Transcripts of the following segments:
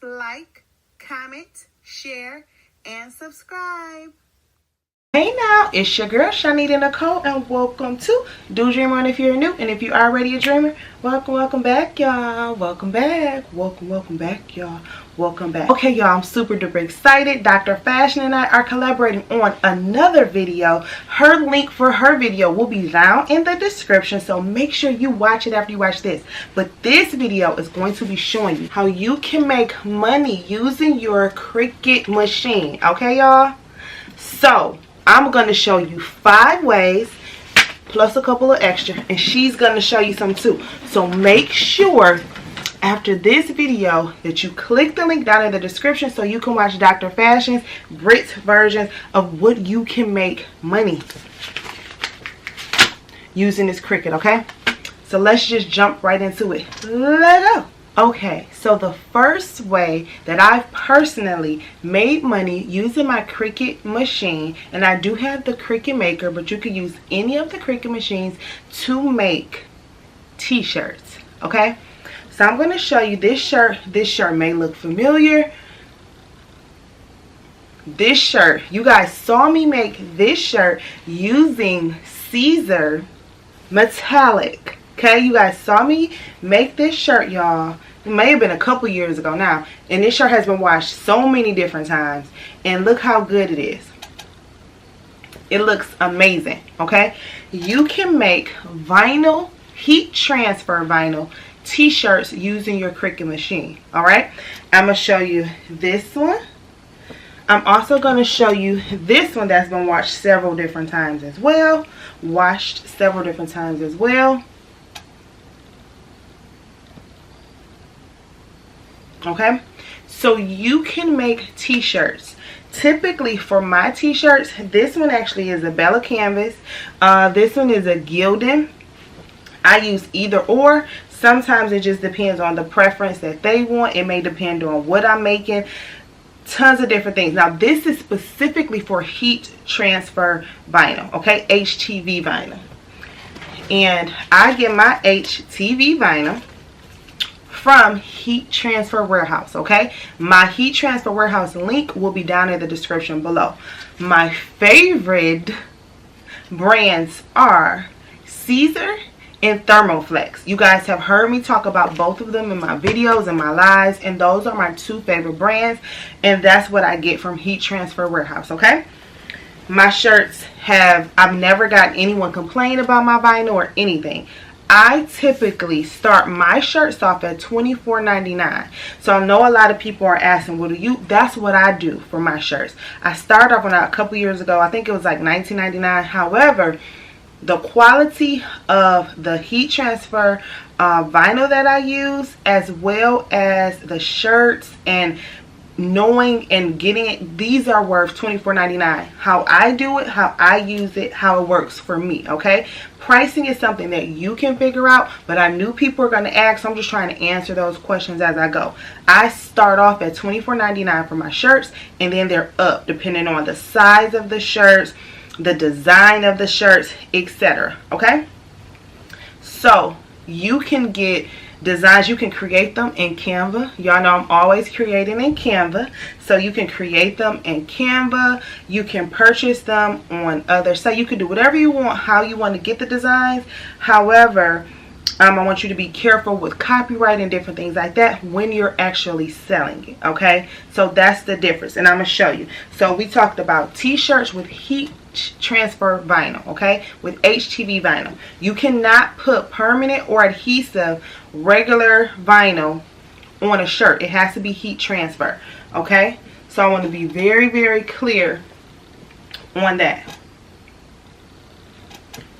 like, comment, share, and subscribe. Hey now, it's your girl ChonitaNicole, and welcome to Do Dream On if you're new, and if you're already a dreamer, welcome back, y'all. Welcome back, y'all. Welcome back. Okay, y'all, I'm super duper excited. Dr. Fashion and I are collaborating on another video. Her link for her video will be down in the description, so make sure you watch it after you watch this. But this video is going to be showing you how you can make money using your Cricut machine. Okay, y'all? So I'm going to show you 5 ways plus a couple of extra, and she's going to show you some too. So make sure after this video that you click the link down in the description so you can watch Dr. Fashion's Brit's version of what you can make money using this Cricut, okay? So let's just jump right into it. Let's go. Okay, so the first way that I've personally made money using my Cricut machine, and I do have the Cricut maker, but you could use any of the Cricut machines to make t-shirts, okay? So I'm going to show you this shirt. This shirt may look familiar. This shirt, you guys saw me make this shirt using Caesar metallic. Okay, you guys saw me make this shirt, y'all. It may have been a couple years ago now. And this shirt has been washed so many different times. And look how good it is. It looks amazing, okay? You can make vinyl, heat transfer vinyl t-shirts using your Cricut machine, alright? I'm going to show you this one. I'm also going to show you this one that's been washed several different times as well. Okay, so you can make t-shirts. Typically for my t-shirts, this one actually is a Bella canvas. This one is a Gildan. I use either or. Sometimes it just depends on the preference that they want. It may depend on what I'm making. Tons of different things. Now this is specifically for heat transfer vinyl, okay? HTV vinyl. And I get my HTV vinyl from Heat Transfer Warehouse, okay? My Heat Transfer Warehouse link will be down in the description below. My favorite brands are Caesar and Thermoflex. You guys have heard me talk about both of them in my videos and my lives, and those are my 2 favorite brands, and that's what I get from Heat Transfer Warehouse, okay? My shirts I've never gotten anyone complain about my vinyl or anything. I typically start my shirts off at $24.99. So I know a lot of people are asking, what do you? That's what I do for my shirts. I started off on a couple years ago. I think it was like $19.99. However, the quality of the heat transfer vinyl that I use, as well as the shirts and knowing and getting it, these are worth $24.99. How I do it, how I use it, how it works for me, okay? Pricing is something that you can figure out, but I knew people were going to ask, so I'm just trying to answer those questions as I go. I start off at $24.99 for my shirts, and then they're up depending on the size of the shirts, the design of the shirts, etc. Okay? So you can get designs, you can create them in Canva. Y'all know I'm always creating in Canva, so you can create them in Canva. You can purchase them on other sites. You can do whatever you want, how you want to get the designs. However, I want you to be careful with copyright and different things like that when you're actually selling it, okay? So that's the difference, and I'm going to show you. So we talked about t-shirts with heat transfer vinyl, okay, with HTV vinyl. You cannot put permanent or adhesive regular vinyl on a shirt. It has to be heat transfer, okay? So I want to be very, very clear on that.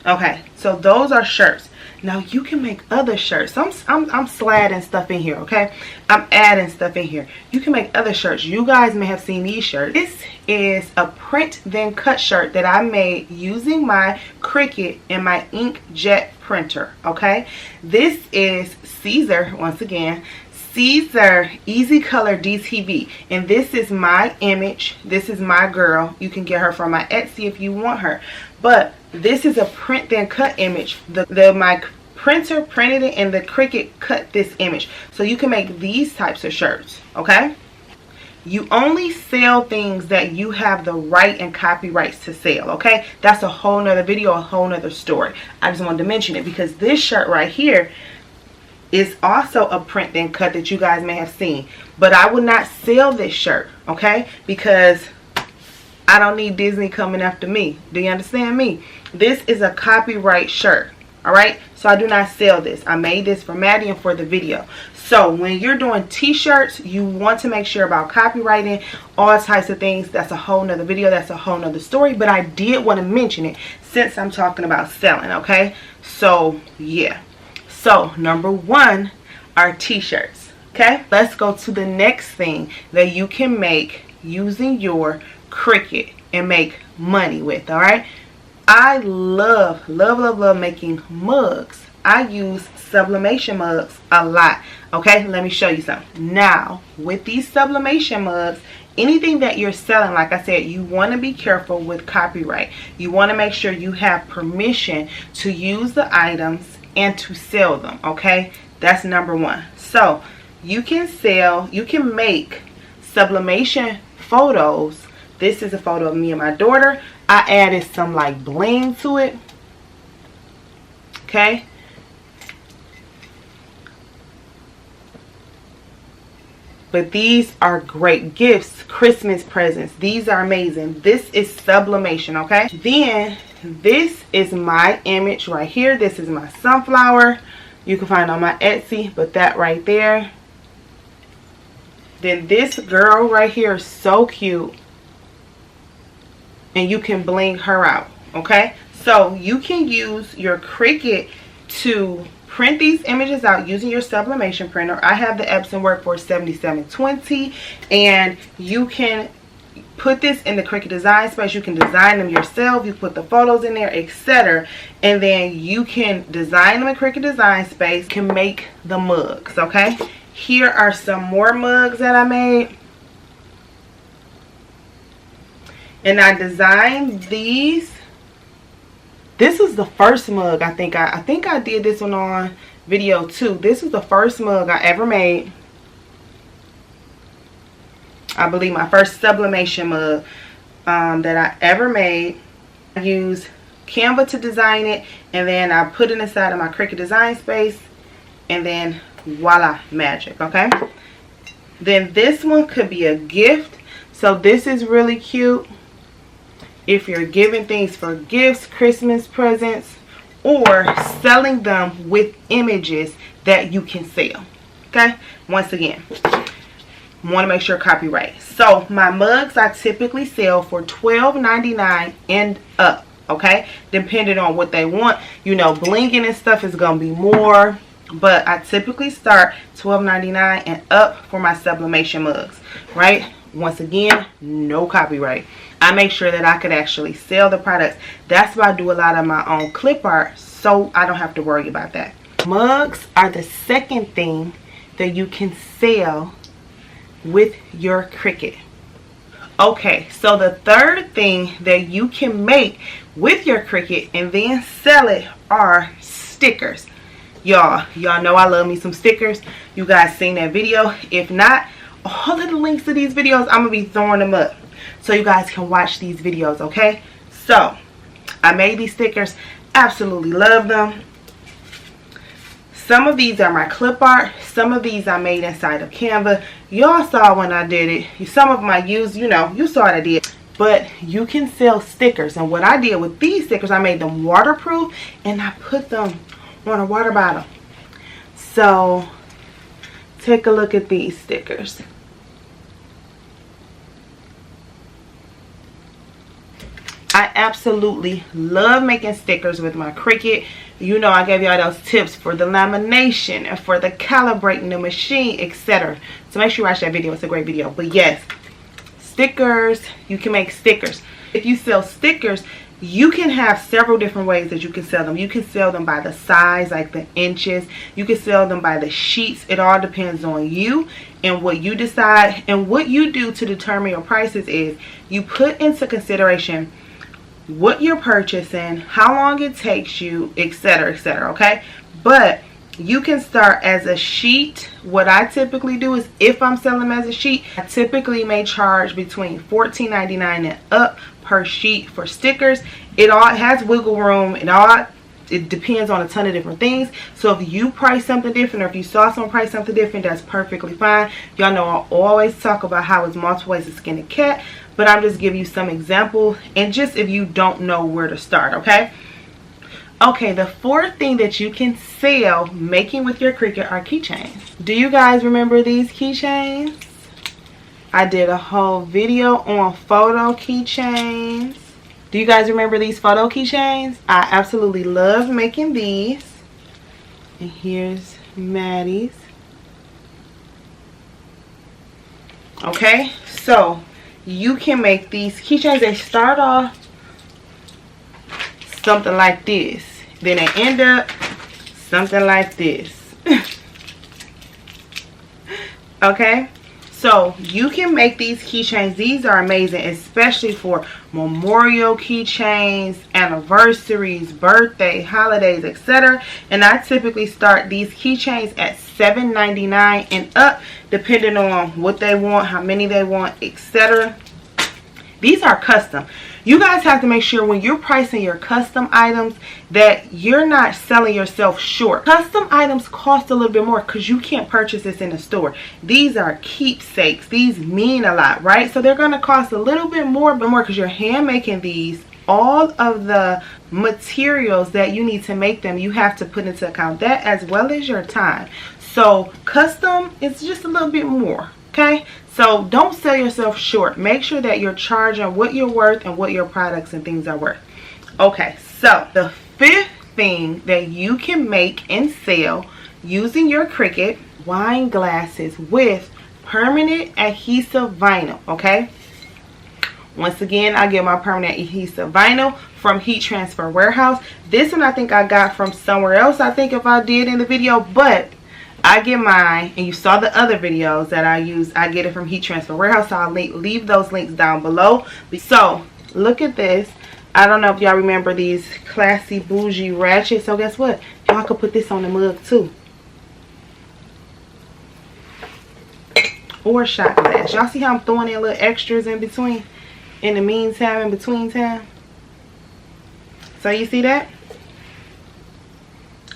Okay, so those are shirts. Now you can make other shirts. I'm sladding stuff in here, okay? I'm adding stuff in here. You can make other shirts. You guys may have seen these shirts. This is a print then cut shirt that I made using my Cricut and my inkjet printer, okay? This is Caesar, once again, Caesar Easy Color DTV, and this is my image. This is my girl. You can get her from my Etsy if you want her, but this is a print then cut image. My printer printed it and the Cricut cut this image. So you can make these types of shirts, okay? You only sell things that you have the right and copyrights to sell, okay? That's a whole nother video, a whole nother story. I just wanted to mention it because this shirt right here is also a print and cut that you guys may have seen. But I would not sell this shirt, okay? Because I don't need Disney coming after me. Do you understand me? This is a copyright shirt, all right? So I do not sell this. I made this for Maddie and for the video. So when you're doing t-shirts, you want to make sure about copywriting, all types of things. That's a whole nother video. That's a whole nother story. But I did want to mention it since I'm talking about selling, okay? So, yeah. So, number one are t-shirts, okay? Let's go to the next thing that you can make using your Cricut and make money with, all right? I love making mugs. I use Sublimation Mugs a lot, okay? Let me show you something. Now, with these Sublimation Mugs, anything that you're selling, like I said, you want to be careful with copyright. You want to make sure you have permission to use the items and to sell them, okay? That's number one. So, you can make sublimation photos. This is a photo of me and my daughter. I added some like bling to it, okay? But these are great gifts, Christmas presents. These are amazing. This is sublimation, okay? Then this is my image right here. This is my sunflower. You can find on my Etsy, but that right there. Then this girl right here is so cute. And you can bling her out, okay? So you can use your Cricut to print these images out using your sublimation printer. I have the Epson Workforce 7720, and you can put this in the Cricut design space. You can design them yourself. You put the photos in there, etc. And then you can design them in Cricut design space. You can make the mugs, okay? Here are some more mugs that I made. And I designed these. This was the first mug I think I did this one on video too. This was the first mug I ever made. I believe my first sublimation mug that I ever made. I used Canva to design it, and then I put it inside of my Cricut design space, and then voila, magic, okay? Then this one could be a gift. So this is really cute if you're giving things for gifts, Christmas presents, or selling them with images that you can sell, okay? Once again, want to make sure copyright. So my mugs I typically sell for $12.99 and up, okay? Depending on what they want. You know, blinging and stuff is going to be more, but I typically start $12.99 and up for my sublimation mugs, right? Once again, no copyright. I make sure that I could actually sell the products. That's why I do a lot of my own clip art, so I don't have to worry about that. Mugs are the second thing that you can sell with your Cricut. Okay, so the third thing that you can make with your Cricut and then sell it are stickers. Y'all know I love me some stickers. You guys seen that video? If not, all of the links to these videos, I'm gonna be throwing them up so you guys can watch these videos, okay? So I made these stickers, absolutely love them. Some of these are my clip art, some of these I made inside of Canva. Y'all saw when I did it. Some of them I used, you know, you saw what I did. But you can sell stickers, and what I did with these stickers, I made them waterproof and I put them on a water bottle. So take a look at these stickers. I absolutely love making stickers with my Cricut. You know, I gave y'all those tips for the lamination and for the calibrating the machine, etc. So make sure you watch that video. It's a great video. But yes, stickers, you can make stickers. If you sell stickers, you can have several different ways that you can sell them. You can sell them by the size, like the inches. You can sell them by the sheets. It all depends on you and what you decide. And what you do to determine your prices is you put into consideration what you're purchasing, how long it takes you, etc., etc., okay? but you can start as a sheet. What I typically do is, if I'm selling them as a sheet, I typically may charge between $14.99 and up per sheet for stickers. It all has wiggle room. It depends on a ton of different things. So if you price something different, or if you saw someone price something different, that's perfectly fine. Y'all know I always talk about how it's multiple ways to skin a cat, but I'm just giving you some examples, and just if you don't know where to start, okay? Okay, the fourth thing that you can sell making with your Cricut are keychains. Do you guys remember these keychains? I did a whole video on photo keychains. Do you guys remember these photo keychains? I absolutely love making these. And here's Maddie's. Okay, so you can make these keychains. They start off something like this. Then they end up something like this. Okay, so you can make these keychains. These are amazing, especially for memorial keychains, anniversaries, birthday, holidays, etc. And I typically start these keychains at $7.99 and up, depending on what they want, how many they want, etc. These are custom. You guys have to make sure when you're pricing your custom items that you're not selling yourself short. Custom items cost a little bit more because you can't purchase this in a store. These are keepsakes. These mean a lot, right? So they're going to cost a little bit more, because you're hand making these. All of the materials that you need to make them, you have to put into account that, as well as your time. So custom is just a little bit more. Okay, so don't sell yourself short. Make sure that you're charging what you're worth and what your products and things are worth. Okay, so the fifth thing that you can make and sell using your Cricut, wine glasses with permanent adhesive vinyl. Okay, once again, I get my permanent adhesive vinyl from Heat Transfer Warehouse. This one I think I got from somewhere else, I think, if I did in the video, but I get mine, and you saw the other videos that I use, I get it from Heat Transfer Warehouse. So I'll leave those links down below. So look at this. I don't know if y'all remember these classy bougie ratchets. So guess what? Y'all could put this on the mug too, or shot glass. Y'all see how I'm throwing in little extras in between, in the meantime, in between time? So you see that?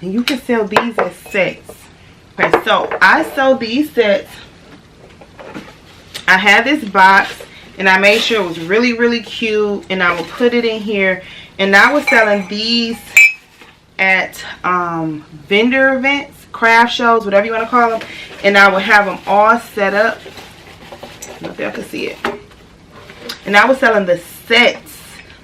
And you can sell these as sets. Okay, so I sold these sets. I had this box, and I made sure it was really, really cute, and I would put it in here. And I was selling these at vendor events, craft shows, whatever you want to call them. And I would have them all set up. I don't know if y'all can see it. And I was selling the sets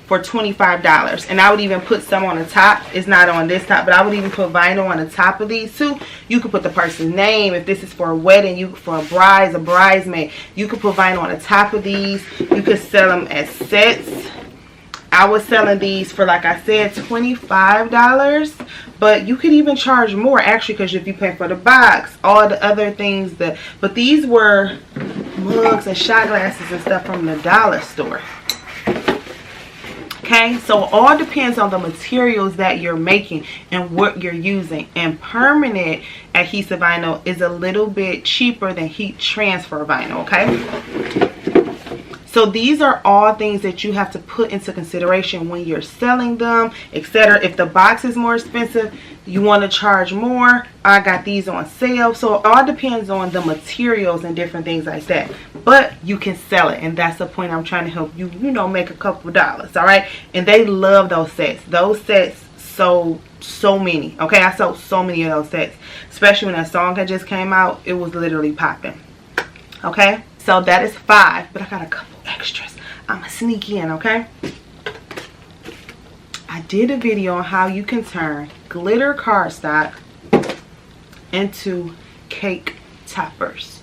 for $25, and I would even put some on the top. It's not on this top, but I would even put vinyl on the top of these too. You could put the person's name. If this is for a wedding, for a bride, a bridesmaid, you could put vinyl on the top of these. You could sell them as sets. I was selling these for, like I said, $25, but you could even charge more actually, because if you pay for the box, all the other things but these were mugs and shot glasses and stuff from the dollar store. Okay, so it all depends on the materials that you're making and what you're using. And permanent adhesive vinyl is a little bit cheaper than heat transfer vinyl, okay? So these are all things that you have to put into consideration when you're selling them, etc. If the box is more expensive, you want to charge more. I got these on sale. So it all depends on the materials and different things like that. But you can sell it, and that's the point I'm trying to help you, make a couple dollars, all right? And they love those sets. Those sets sold so many, okay? I sold so many of those sets, especially when that song had just came out. It was literally popping, okay? So that is 5, but I got a couple extras. I'm gonna sneak in, okay? I did a video on how you can turn glitter cardstock into cake toppers.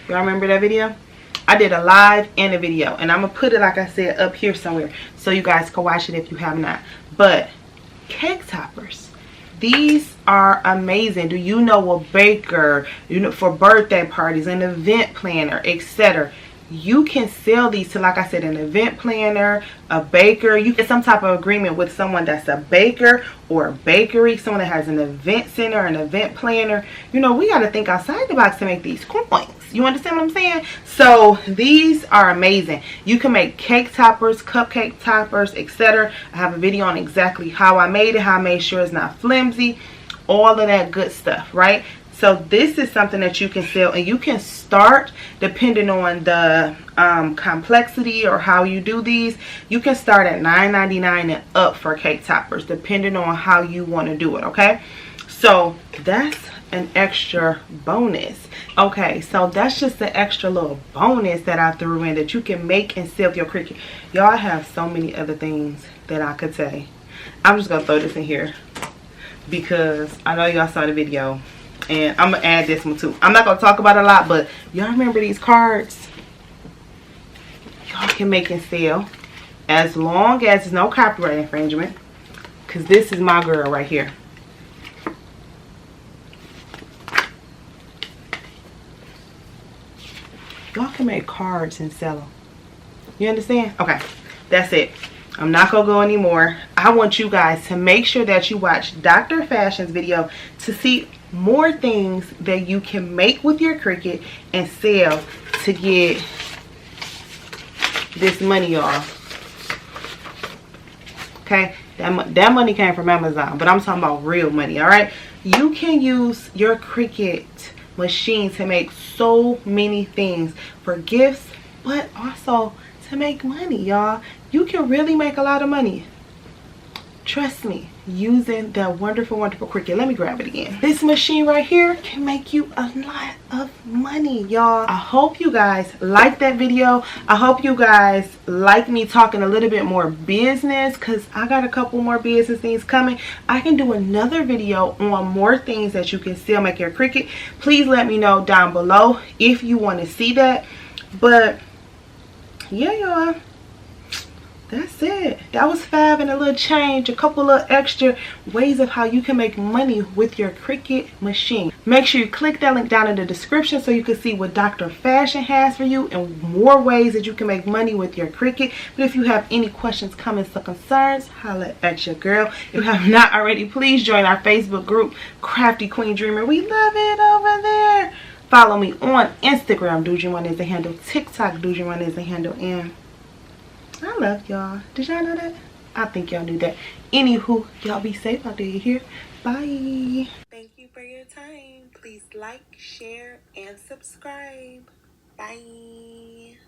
Y'all remember that video? I did a live and a video, and I'm gonna put it, like I said, up here somewhere so you guys can watch it if you have not. But cake toppers, these are amazing. Do you know a baker, for birthday parties, an event planner, etc.? you can sell these to, like I said, an event planner, a baker. You get some type of agreement with someone that's a baker or a bakery, someone that has an event center, an event planner. You know, we got to think outside the box to make these coins. You understand what I'm saying? So these are amazing. You can make cake toppers, cupcake toppers, etc. I have a video on exactly how I made it, how I made sure it's not flimsy, all of that good stuff, right? So this is something that you can sell, and you can start, depending on the complexity or how you do these, you can start at $9.99 and up for cake toppers, depending on how you want to do it, okay? So that's an extra bonus. Okay, so that's just an extra little bonus that I threw in that you can make and sell with your Cricut. Y'all have so many other things that I could say. I'm just gonna throw this in here because I know y'all saw the video, and I'm gonna add this one too. I'm not gonna talk about it a lot, but y'all remember these cards? Y'all can make and sell as long as there's no copyright infringement, because this is my girl right here. Y'all can make cards and sell them. You understand? Okay, that's it. I'm not gonna go anymore. I want you guys to make sure that you watch Dr. Fashion's video to see more things that you can make with your Cricut and sell to get this money, y'all. Okay, that money came from Amazon, but I'm talking about real money. All right, you can use your Cricut machine to make so many things for gifts, but also to make money, y'all. You can really make a lot of money, trust me, using that wonderful Cricut. Let me grab it again. This machine right here can make you a lot of money, y'all. I hope you guys like that video. I hope you guys like me talking a little bit more business, because I got a couple more business things coming. I can do another video on more things that you can still make your Cricut. Please let me know down below if you want to see that. But yeah, y'all, that's it. That was $5 and a little change, a couple of extra ways of how you can make money with your Cricut machine. Make sure you click that link down in the description so you can see what Dr. Fashion has for you and more ways that you can make money with your Cricut. But if you have any questions, comments, or concerns, holla at your girl. If you have not already, please join our Facebook group, Crafty Queen Dreamer. We love it over there. Follow me on Instagram, Doojin1 is the handle, TikTok, Doojin1 is the handle, and I love y'all. Did y'all know that? I think y'all knew that. Anywho, y'all be safe out there. You hear? Bye. Thank you for your time. Please like, share, and subscribe. Bye.